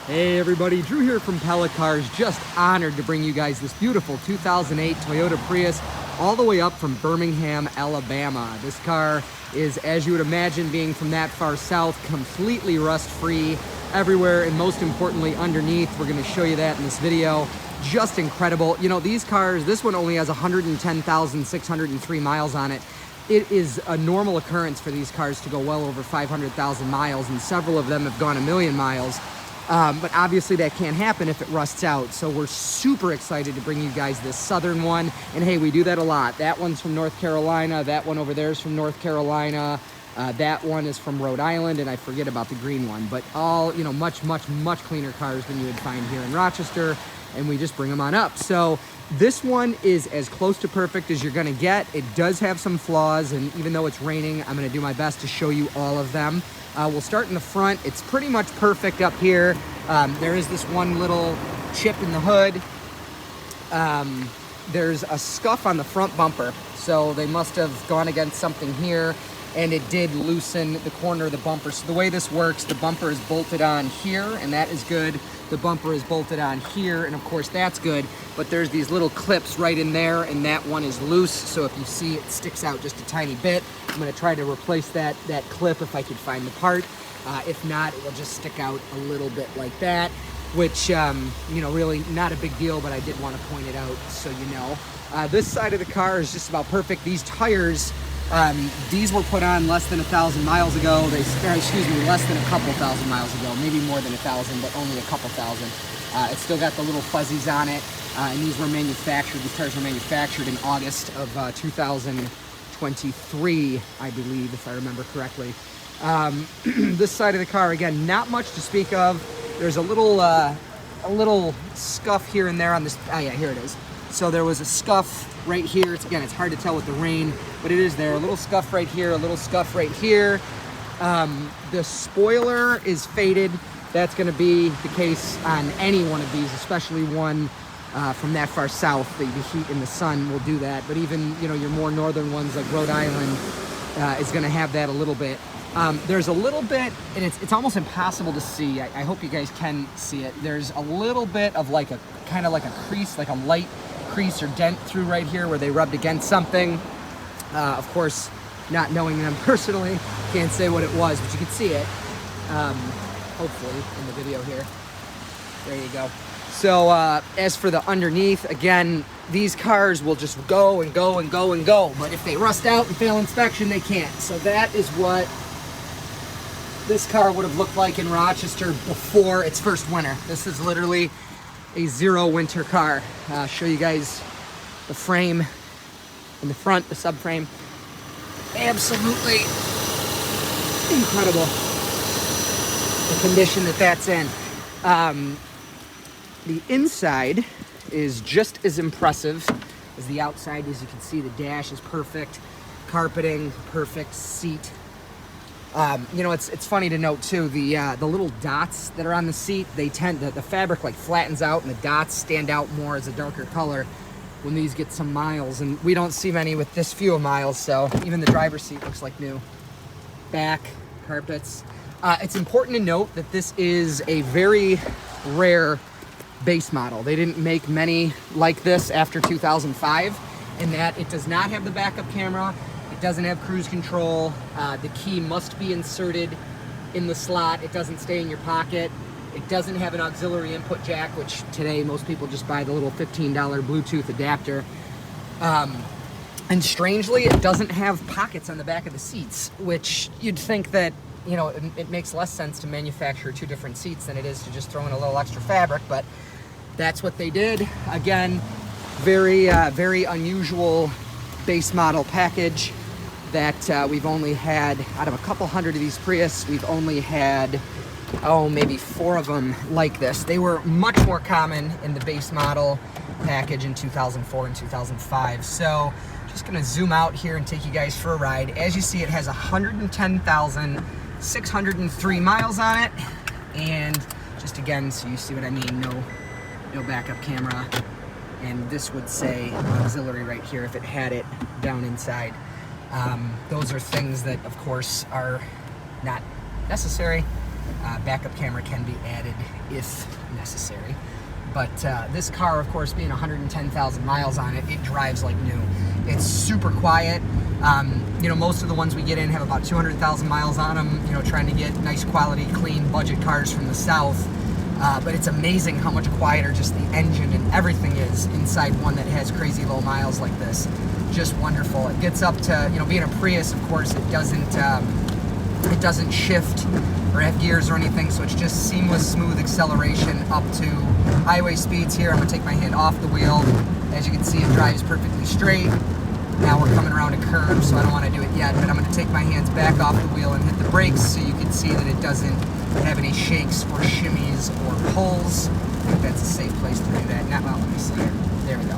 Hey everybody, Drew here from Pella Cars. Just honored to bring you guys this beautiful 2008 Toyota Prius all the way up from Birmingham, Alabama. This car is, as you would imagine, being from that far south, completely rust-free everywhere, and most importantly underneath. We're going to show you that in this video. Just incredible. You know, these cars, this one only has 110,603 miles on it. It is a normal occurrence for these cars to go well over 500,000 miles, and several of them have gone 1,000,000 miles. But obviously that can't happen if it rusts out. So we're super excited to bring you guys this southern one. And hey, we do that a lot. That one's from North Carolina. That one over there is from North Carolina. That one is from Rhode Island, and I forget about the green one. But all, you know, much cleaner cars than you would find here in Rochester. And we just bring them on up. So this one is as close to perfect as you're gonna get. It does have some flaws, and even though it's raining, I'm gonna do my best to show you all of them. We'll start in the front. It's pretty much perfect up here. There is this one little chip in the hood. There's a scuff on the front bumper, so they must have gone against something here, and it did loosen the corner of the bumper. So the way this works, the bumper is bolted on here, and that is good. The bumper is bolted on here, and of course that's good, but there's these little clips right in there, and that one is loose, so if you see it sticks out just a tiny bit. I'm gonna try to replace that clip if I can find the part. If not, it will just stick out a little bit like that, which, you know, really not a big deal, but I did want to point it out so you know. This side of the car is just about perfect. These tires, these were put on less than 1,000 miles ago. Less than a couple thousand miles ago, maybe more than 1,000, but only a couple thousand. It's still got the little fuzzies on it, and these tires were manufactured in August of 2023, I believe, if I remember correctly. This side of the car, again, not much to speak of. There's a little scuff here and there on this. Oh yeah, here it is. So there was a scuff right here. It's hard to tell with the rain, but it is there. A little scuff right here, a little scuff right here. The spoiler is faded. That's going to be the case on any one of these, especially one from that far south. The heat and the sun will do that. But even, you know, your more northern ones like Rhode Island is going to have that a little bit. There's a little bit, and it's almost impossible to see. I hope you guys can see it. There's a little bit of like a kind of like a crease, like a light crease or dent through right here where they rubbed against something. Of course, not knowing them personally, can't say what it was, but you can see it. Hopefully in the video here. There you go. So as for the underneath, again, these cars will just go and go and go and go. But if they rust out and fail inspection, they can't. So that is what this car would have looked like in Rochester before its first winter. This is literally a zero winter car. I'll show you guys the frame in the front, the subframe. Absolutely incredible, the condition that's in. The inside is just as impressive as the outside. As you can see, the dash is perfect, carpeting, perfect seat. You know, it's funny to note too, the little dots that are on the seat, the fabric like flattens out and the dots stand out more as a darker color when these get some miles, and we don't see many with this few miles, so even the driver's seat looks like new. Back, carpets. It's important to note that this is a very rare base model. They didn't make many like this after 2005, in that it does not have the backup camera. It doesn't have cruise control. The key must be inserted in the slot. It doesn't stay in your pocket. It doesn't have an auxiliary input jack, which today most people just buy the little $15 Bluetooth adapter. And strangely, it doesn't have pockets on the back of the seats, which you'd think that, you know, it makes less sense to manufacture two different seats than it is to just throw in a little extra fabric, but that's what they did. Again, very unusual base model package that we've only had, out of a couple hundred of these Prius, we've only had, maybe 4 of them like this. They were much more common in the base model package in 2004 and 2005. So just gonna zoom out here and take you guys for a ride. As you see, it has 110,603 miles on it. And just again, so you see what I mean, no backup camera. And this would say auxiliary right here if it had it down inside. Those are things that, of course, are not necessary Backup camera can be added if necessary. But this car, of course, being 110,000 miles on it, it drives like new. It's super quiet. You know, most of the ones we get in have about 200,000 miles on them, you know, trying to get nice quality, clean budget cars from the South. But it's amazing how much quieter just the engine and everything is inside one that has crazy low miles like this. Just wonderful. It gets up to, you know, being a Prius, of course, it doesn't shift or have gears or anything, so it's just seamless, smooth acceleration up to highway speeds here. I'm gonna take my hand off the wheel. As you can see, it drives perfectly straight. Now we're coming around a curve, so I don't want to do it yet, but I'm gonna take my hands back off the wheel and hit the brakes so you can see that it doesn't have any shakes or shimmies or pulls. I think that's a safe place to do that. Now, well, let me see here. There we go.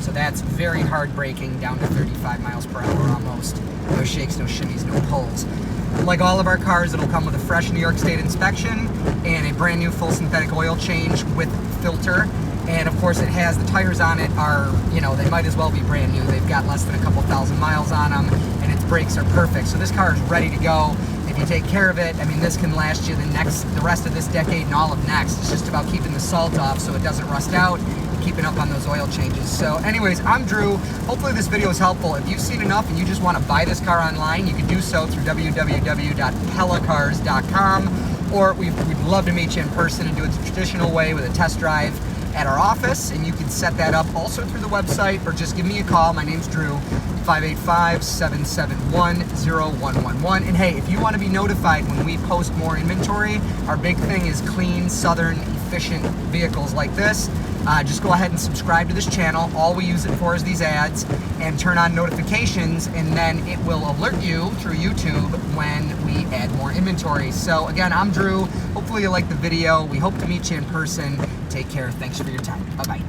So that's very hard braking, down to 35 miles per hour almost. No shakes, no shimmies, no pulls. Like all of our cars, it'll come with a fresh New York State inspection and a brand new full synthetic oil change with filter. And of course, it has the tires on it are, you know, they might as well be brand new. They've got less than a couple thousand miles on them, and its brakes are perfect. So this car is ready to go. If you take care of it, I mean, this can last you the rest of this decade and all of next. It's just about keeping the salt off so it doesn't rust out and keeping up on those oil changes. So anyways, I'm Drew. Hopefully this video is helpful. If you've seen enough and you just want to buy this car online, you can do so through www.pellacars.com, or we'd love to meet you in person and do it the traditional way with a test drive at our office, and you can set that up also through the website, or just give me a call. My name's Drew, 585-771-0111. And hey, if you want to be notified when we post more inventory, our big thing is clean, southern, efficient vehicles like this. Just go ahead and subscribe to this channel. All we use it for is these ads, and turn on notifications, and then it will alert you through YouTube when we add more inventory. So again, I'm Drew. Hopefully you liked the video. We hope to meet you in person. Take care. Thanks for your time. Bye-bye.